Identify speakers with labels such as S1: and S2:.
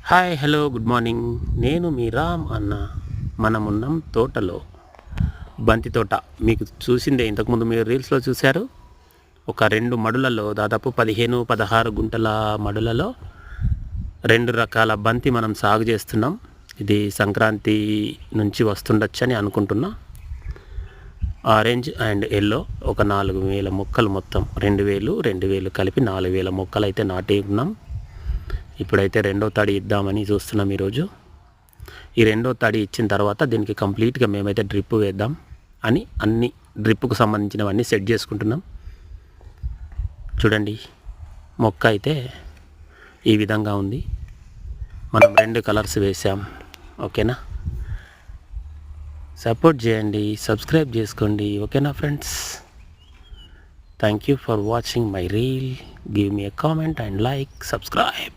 S1: Hi hello good morning. నేను మీ రామ్ అన్న. మనమున్నాం తోటలో, బంతి తోట. మీకు చూసిందే, ఇంతకుముందు మీరు రీల్స్లో చూశారు. ఒక 2 మడులలో, దాదాపు 15-16 గుంటల మడులలో 2 రకాల బంతి మనం సాగు చేస్తున్నాం. ఇది సంక్రాంతి నుంచి వస్తుండొచ్చని అనుకుంటున్నా. ఆరెంజ్ అండ్ ఎల్లో ఒక 4000 మొక్కలు, మొత్తం 2000 కలిపి 4000 మొక్కలు అయితే నాటి ఉన్నాం. ఇప్పుడైతే 2వ తడి ఇద్దామని చూస్తున్నాం ఈరోజు. ఈ 2వ తడి ఇచ్చిన తర్వాత దీనికి కంప్లీట్గా మేమైతే డ్రిప్ వేద్దాం అని అన్ని డ్రిప్కు సంబంధించినవన్నీ సెట్ చేసుకుంటున్నాం. చూడండి, మొక్క అయితే ఈ విధంగా ఉంది. మనం 2 కలర్స్ వేసాం. ఓకేనా, సపోర్ట్ చేయండి, సబ్స్క్రైబ్ చేసుకోండి. ఓకేనా friends, thank you for watching my reel. Give me a comment and like, subscribe.